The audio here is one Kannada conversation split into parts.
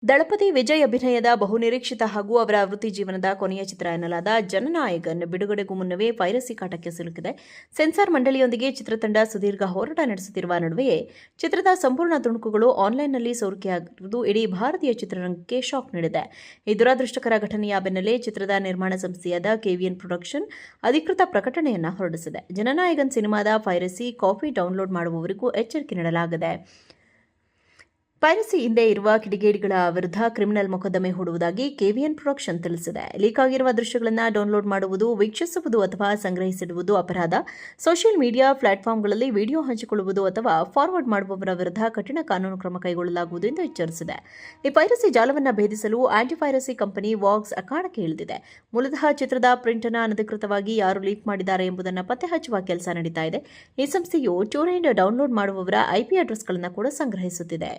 ದಳಪತಿ ವಿಜಯ್ ಅಭಿನಯದ ಬಹುನಿರೀಕ್ಷಿತ ಹಾಗೂ ಅವರ ವೃತ್ತಿ ಜೀವನದ ಕೊನೆಯ ಚಿತ್ರ ಎನ್ನಲಾದ ಜನನಾಯಕನ್ ಬಿಡುಗಡೆಗೂ ಮುನ್ನವೇ ಪೈರಸಿ ಕಾಟಕ್ಕೆ ಸಿಲುಕಿದೆ. ಸೆನ್ಸಾರ್ ಮಂಡಳಿಯೊಂದಿಗೆ ಚಿತ್ರತಂಡ ಸುದೀರ್ಘ ಹೋರಾಟ ನಡೆಸುತ್ತಿರುವ ನಡುವೆಯೇ ಚಿತ್ರದ ಸಂಪೂರ್ಣ ತುಣುಕುಗಳು ಆನ್ಲೈನ್ನಲ್ಲಿ ಸೋರಿಕೆಯಾಗಿರುವುದು ಇಡೀ ಭಾರತೀಯ ಚಿತ್ರರಂಗಕ್ಕೆ ಶಾಕ್ ನೀಡಿದೆ. ಈ ದುರದೃಷ್ಟಕರ ಘಟನೆಯ ಬೆನ್ನಲ್ಲೇ ಚಿತ್ರದ ನಿರ್ಮಾಣ ಸಂಸ್ಥೆಯಾದ ಕೆವಿಎನ್ ಪ್ರೊಡಕ್ಷನ್ ಅಧಿಕೃತ ಪ್ರಕಟಣೆಯನ್ನು ಹೊರಡಿಸಿದೆ. ಜನನಾಯಕನ್ ಸಿನಿಮಾದ ಪೈರಸಿ ಕಾಪಿ ಡೌನ್ಲೋಡ್ ಮಾಡುವವರಿಗೂ ಎಚ್ಚರಿಕೆ ನೀಡಲಾಗಿದೆ. ಪೈರಸಿ ಹಿಂದೆ ಇರುವ ಕಿಡಿಗೇಡಿಗಳ ವಿರುದ್ಧ ಕ್ರಿಮಿನಲ್ ಮೊಕದ್ದಮೆ ಹೂಡುವುದಾಗಿ ಕೆವಿಎನ್ ಪ್ರೊಡಕ್ಷನ್ ತಿಳಿಸಿದೆ. ಲೀಕ್ ಆಗಿರುವ ದೃಶ್ಯಗಳನ್ನು ಡೌನ್ಲೋಡ್ ಮಾಡುವುದು, ವೀಕ್ಷಿಸುವುದು ಅಥವಾ ಸಂಗ್ರಹಿಸಿಡುವುದು ಅಪರಾಧ. ಸೋಷಿಯಲ್ ಮೀಡಿಯಾ ಪ್ಲಾಟ್ಫಾರ್ಮ್ಗಳಲ್ಲಿ ವಿಡಿಯೋ ಹಂಚಿಕೊಳ್ಳುವುದು ಅಥವಾ ಫಾರ್ವರ್ಡ್ ಮಾಡುವವರ ವಿರುದ್ಧ ಕಠಿಣ ಕಾನೂನು ಕ್ರಮ ಕೈಗೊಳ್ಳಲಾಗುವುದು ಎಂದು ಎಚ್ಚರಿಸಿದೆ. ಈ ಪೈರಸಿ ಜಾಲವನ್ನು ಭೇದಿಸಲು ಆಂಟಿ ಪೈರಸಿ ಕಂಪನಿ ವಾಕ್ಸ್ ಅಖಾಡಕ್ಕೆ ಇಳಿದಿದೆ. ಮೂಲತಃ ಚಿತ್ರದ ಪ್ರಿಂಟ್ ಅನ್ನು ಅನಧಿಕೃತವಾಗಿ ಯಾರು ಲೀಕ್ ಮಾಡಿದ್ದಾರೆ ಎಂಬುದನ್ನು ಪತ್ತೆ ಹಚ್ಚುವ ಕೆಲಸ ನಡೀತಾ ಇದೆ. ಈ ಸಂಸ್ಥೆಯು ಟೂರೆಂಡ್ ಡೌನ್ಲೋಡ್ ಮಾಡುವವರ ಐಪಿ ಅಡ್ರೆಸ್ಗಳನ್ನು ಕೂಡ ಸಂಗ್ರಹಿಸುತ್ತಿದೆ.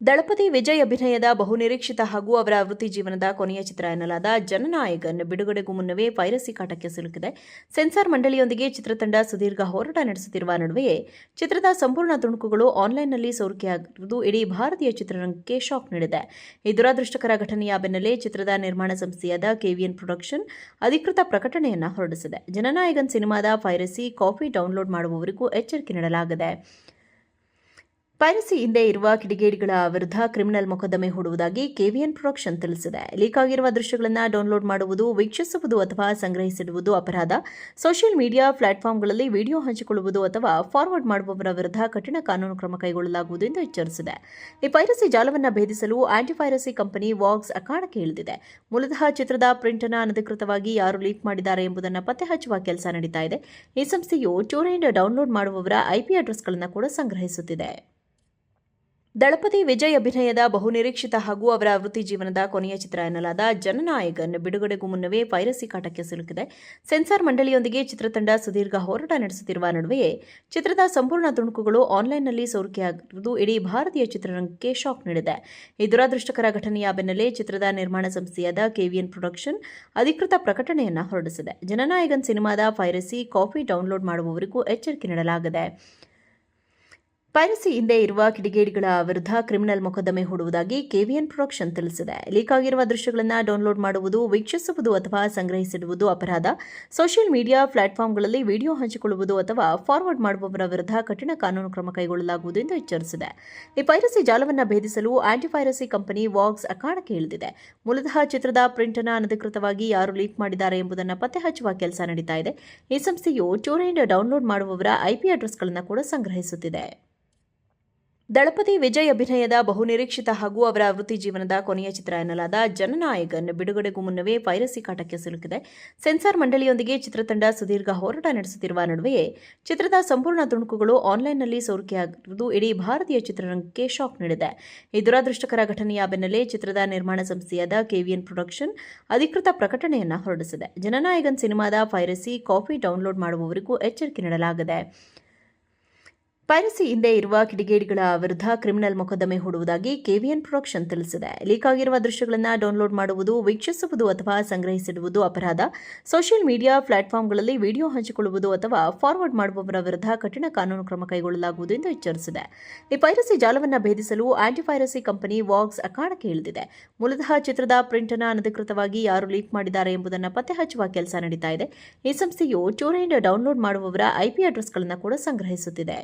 ದಳಪತಿ ವಿಜಯ್ ಅಭಿನಯದ ಬಹುನಿರೀಕ್ಷಿತ ಹಾಗೂ ಅವರ ವೃತ್ತಿ ಜೀವನದ ಕೊನೆಯ ಚಿತ್ರ ಎನ್ನಲಾದ ಜನನಾಯಕನ್ ಬಿಡುಗಡೆಗೂ ಮುನ್ನವೇ ಪೈರಸಿ ಕಾಟಕ್ಕೆ ಸಿಲುಕಿದೆ. ಸೆನ್ಸಾರ್ ಮಂಡಳಿಯೊಂದಿಗೆ ಚಿತ್ರತಂಡ ಸುದೀರ್ಘ ಹೋರಾಟ ನಡೆಸುತ್ತಿರುವ ನಡುವೆಯೇ ಚಿತ್ರದ ಸಂಪೂರ್ಣ ತುಣುಕುಗಳು ಆನ್ಲೈನ್ನಲ್ಲಿ ಸೋರಿಕೆಯಾಗಿರುವುದು ಇಡೀ ಭಾರತೀಯ ಚಿತ್ರರಂಗಕ್ಕೆ ಶಾಕ್ ನೀಡಿದೆ. ಈ ದುರದೃಷ್ಟಕರ ಘಟನೆಯ ಬೆನ್ನಲ್ಲೇ ಚಿತ್ರದ ನಿರ್ಮಾಣ ಸಂಸ್ಥೆಯಾದ ಕೆವಿಎನ್ ಪ್ರೊಡಕ್ಷನ್ ಅಧಿಕೃತ ಪ್ರಕಟಣೆಯನ್ನು ಹೊರಡಿಸಿದೆ. ಜನನಾಯಕನ್ ಸಿನಿಮಾದ ಪೈರಸಿ ಕಾಪಿ ಡೌನ್ಲೋಡ್ ಮಾಡುವವರಿಗೂ ಎಚ್ಚರಿಕೆ ನೀಡಲಾಗಿದೆ. ಪೈರಸಿ ಹಿಂದೆ ಇರುವ ಕಿಡಿಗೇಡಿಗಳ ವಿರುದ್ಧ ಕ್ರಿಮಿನಲ್ ಮೊಕದ್ದಮೆ ಹೂಡುವುದಾಗಿ ಕೆವಿಎನ್ ಪ್ರೊಡಕ್ಷನ್ ತಿಳಿಸಿದೆ. ಲೀಕ್ ಆಗಿರುವ ದೃಶ್ಯಗಳನ್ನು ಡೌನ್ಲೋಡ್ ಮಾಡುವುದು, ವೀಕ್ಷಿಸುವುದು ಅಥವಾ ಸಂಗ್ರಹಿಸಿಡುವುದು ಅಪರಾಧ. ಸೋಷಿಯಲ್ ಮೀಡಿಯಾ ಪ್ಲಾಟ್ಫಾರ್ಮ್ಗಳಲ್ಲಿ ವಿಡಿಯೋ ಹಂಚಿಕೊಳ್ಳುವುದು ಅಥವಾ ಫಾರ್ವರ್ಡ್ ಮಾಡುವವರ ವಿರುದ್ಧ ಕಠಿಣ ಕಾನೂನು ಕ್ರಮ ಕೈಗೊಳ್ಳಲಾಗುವುದು ಎಂದು ಎಚ್ಚರಿಸಿದೆ. ಈ ಪೈರಸಿ ಜಾಲವನ್ನು ಭೇದಿಸಲು ಆಂಟಿ ಪೈರಸಿ ಕಂಪನಿ ವಾಕ್ಸ್ ಅಖಾಡಕ್ಕೆ ಇಳಿದಿದೆ. ಮೂಲತಃ ಚಿತ್ರದ ಪ್ರಿಂಟ್ ಅನ್ನು ಅನಧಿಕೃತವಾಗಿ ಯಾರು ಲೀಕ್ ಮಾಡಿದ್ದಾರೆ ಎಂಬುದನ್ನು ಪತ್ತೆ ಹಚ್ಚುವ ಕೆಲಸ ನಡೀತಾ ಇದೆ. ಈ ಸಂಸ್ಥೆಯು ಟೂರೆಂಡ್ ಡೌನ್ಲೋಡ್ ಮಾಡುವವರ ಐಪಿ ಅಡ್ರೆಸ್ಗಳನ್ನು ಕೂಡ ಸಂಗ್ರಹಿಸುತ್ತಿದೆ. ದಳಪತಿ ವಿಜಯ್ ಅಭಿನಯದ ಬಹುನಿರೀಕ್ಷಿತ ಹಾಗೂ ಅವರ ವೃತ್ತಿ ಜೀವನದ ಕೊನೆಯ ಚಿತ್ರ ಎನ್ನಲಾದ ಜನನಾಯಕನ್ ಬಿಡುಗಡೆಗೂ ಮುನ್ನವೇ ಪೈರಸಿ ಕಾಟಕ್ಕೆ ಸಿಲುಕಿದೆ. ಸೆನ್ಸಾರ್ ಮಂಡಳಿಯೊಂದಿಗೆ ಚಿತ್ರತಂಡ ಸುದೀರ್ಘ ಹೋರಾಟ ನಡೆಸುತ್ತಿರುವ ನಡುವೆಯೇ ಚಿತ್ರದ ಸಂಪೂರ್ಣ ತುಣುಕುಗಳು ಆನ್ಲೈನ್ನಲ್ಲಿ ಸೋರಿಕೆಯಾಗಿರುವುದು ಇಡೀ ಭಾರತೀಯ ಚಿತ್ರರಂಗಕ್ಕೆ ಶಾಕ್ ನೀಡಿದೆ. ಈ ದುರದೃಷ್ಟಕರ ಘಟನೆಯ ಬೆನ್ನಲ್ಲೇ ಚಿತ್ರದ ನಿರ್ಮಾಣ ಸಂಸ್ಥೆಯಾದ ಕೆವಿಎನ್ ಪ್ರೊಡಕ್ಷನ್ ಅಧಿಕೃತ ಪ್ರಕಟಣೆಯನ್ನು ಹೊರಡಿಸಿದೆ. ಜನನಾಯಕನ್ ಸಿನಿಮಾದ ಪೈರಸಿ ಕಾಪಿ ಡೌನ್ಲೋಡ್ ಮಾಡುವವರಿಗೂ ಎಚ್ಚರಿಕೆ ನೀಡಲಾಗಿದೆ. ಪೈರಸಿ ಹಿಂದೆ ಇರುವ ಕಿಡಿಗೇಡಿಗಳ ವಿರುದ್ಧ ಕ್ರಿಮಿನಲ್ ಮೊಕದ್ದಮೆ ಹೂಡುವುದಾಗಿ ಕೆವಿಎನ್ ಪ್ರೊಡಕ್ಷನ್ ತಿಳಿಸಿದೆ. ಲೀಕ್ ಆಗಿರುವ ದೃಶ್ಯಗಳನ್ನು ಡೌನ್ಲೋಡ್ ಮಾಡುವುದು, ವೀಕ್ಷಿಸುವುದು ಅಥವಾ ಸಂಗ್ರಹಿಸಿಡುವುದು ಅಪರಾಧ. ಸೋಷಿಯಲ್ ಮೀಡಿಯಾ ಪ್ಲಾಟ್ಫಾರ್ಮ್ಗಳಲ್ಲಿ ವಿಡಿಯೋ ಹಂಚಿಕೊಳ್ಳುವುದು ಅಥವಾ ಫಾರ್ವರ್ಡ್ ಮಾಡುವವರ ವಿರುದ್ಧ ಕಠಿಣ ಕಾನೂನು ಕ್ರಮ ಕೈಗೊಳ್ಳಲಾಗುವುದು ಎಂದು ಎಚ್ಚರಿಸಿದೆ. ಈ ಪೈರಸಿ ಜಾಲವನ್ನು ಭೇದಿಸಲು ಆಂಟಿ ಪೈರಸಿ ಕಂಪನಿ ವಾಕ್ಸ್ ಅಖಾಡಕ್ಕೆ ಇಳಿದಿದೆ. ಮೂಲತಃ ಚಿತ್ರದ ಪ್ರಿಂಟ್ ಅನ್ನು ಅನಧಿಕೃತವಾಗಿ ಯಾರು ಲೀಕ್ ಮಾಡಿದ್ದಾರೆ ಎಂಬುದನ್ನು ಪತ್ತೆ ಹಚ್ಚುವ ಕೆಲಸ ನಡೀತಾ ಇದೆ. ಈ ಸಂಸ್ಥೆಯು ಟೂರೆಂಡ್ ಡೌನ್ಲೋಡ್ ಮಾಡುವವರ ಐಪಿ ಅಡ್ರೆಸ್ಗಳನ್ನು ಕೂಡ ಸಂಗ್ರಹಿಸುತ್ತಿದೆ. ದಳಪತಿ ವಿಜಯ್ ಅಭಿನಯದ ಬಹುನಿರೀಕ್ಷಿತ ಹಾಗೂ ಅವರ ವೃತ್ತಿ ಜೀವನದ ಕೊನೆಯ ಚಿತ್ರ ಎನ್ನಲಾದ ಜನನಾಯಕನ್ ಬಿಡುಗಡೆಗೂ ಮುನ್ನವೇ ಪೈರಸಿ ಕಾಟಕ್ಕೆ ಸಿಲುಕಿದೆ. ಸೆನ್ಸಾರ್ ಮಂಡಳಿಯೊಂದಿಗೆ ಚಿತ್ರತಂಡ ಸುದೀರ್ಘ ಹೋರಾಟ ನಡೆಸುತ್ತಿರುವ ನಡುವೆಯೇ ಚಿತ್ರದ ಸಂಪೂರ್ಣ ತುಣುಕುಗಳು ಆನ್ಲೈನ್ನಲ್ಲಿ ಸೋರಿಕೆಯಾಗಿರುವುದು ಇಡೀ ಭಾರತೀಯ ಚಿತ್ರರಂಗಕ್ಕೆ ಶಾಕ್ ನೀಡಿದೆ. ಈ ದುರದೃಷ್ಟಕರ ಘಟನೆಯ ಬೆನ್ನಲ್ಲೇ ಚಿತ್ರದ ನಿರ್ಮಾಣ ಸಂಸ್ಥೆಯಾದ ಕೆವಿಎನ್ ಪ್ರೊಡಕ್ಷನ್ ಅಧಿಕೃತ ಪ್ರಕಟಣೆಯನ್ನು ಹೊರಡಿಸಿದೆ. ಜನನಾಯಕನ್ ಸಿನಿಮಾದ ಪೈರಸಿ ಕಾಪಿ ಡೌನ್ಲೋಡ್ ಮಾಡುವವರಿಗೂ ಎಚ್ಚರಿಕೆ ನೀಡಲಾಗಿದೆ. ಪೈರಸಿ ಹಿಂದೆ ಇರುವ ಕಿಡಿಗೇಡಿಗಳ ವಿರುದ್ಧ ಕ್ರಿಮಿನಲ್ ಮೊಕದ್ದಮೆ ಹೂಡುವುದಾಗಿ ಕೆವಿಎನ್ ಪ್ರೊಡಕ್ಷನ್ ತಿಳಿಸಿದೆ. ಲೀಕ್ ಆಗಿರುವ ದೃಶ್ಯಗಳನ್ನು ಡೌನ್ಲೋಡ್ ಮಾಡುವುದು, ವೀಕ್ಷಿಸುವುದು ಅಥವಾ ಸಂಗ್ರಹಿಸಿಡುವುದು ಅಪರಾಧ. ಸೋಷಿಯಲ್ ಮೀಡಿಯಾ ಪ್ಲಾಟ್ಫಾರ್ಮ್ಗಳಲ್ಲಿ ವಿಡಿಯೋ ಹಂಚಿಕೊಳ್ಳುವುದು ಅಥವಾ ಫಾರ್ವರ್ಡ್ ಮಾಡುವವರ ವಿರುದ್ಧ ಕಠಿಣ ಕಾನೂನು ಕ್ರಮ ಕೈಗೊಳ್ಳಲಾಗುವುದು ಎಂದು ಎಚ್ಚರಿಸಿದೆ. ಈ ಪೈರಸಿ ಜಾಲವನ್ನು ಭೇದಿಸಲು ಆಂಟಿ ಪೈರಸಿ ಕಂಪನಿ ವಾಕ್ಸ್ ಅಖಾಡಕ್ಕೆ ಇಳಿದಿದೆ. ಮೂಲತಃ ಚಿತ್ರದ ಪ್ರಿಂಟ್ ಅನ್ನು ಅನಧಿಕೃತವಾಗಿ ಯಾರು ಲೀಕ್ ಮಾಡಿದ್ದಾರೆ ಎಂಬುದನ್ನು ಪತ್ತೆ ಹಚ್ಚುವ ಕೆಲಸ ನಡೀತಾ ಇದೆ. ಈ ಸಂಸ್ಥೆಯು ಟೂರೆಂಡ್ ಡೌನ್ಲೋಡ್ ಮಾಡುವವರ ಐಪಿ ಅಡ್ರೆಸ್ಗಳನ್ನು ಕೂಡ ಸಂಗ್ರಹಿಸುತ್ತಿದೆ.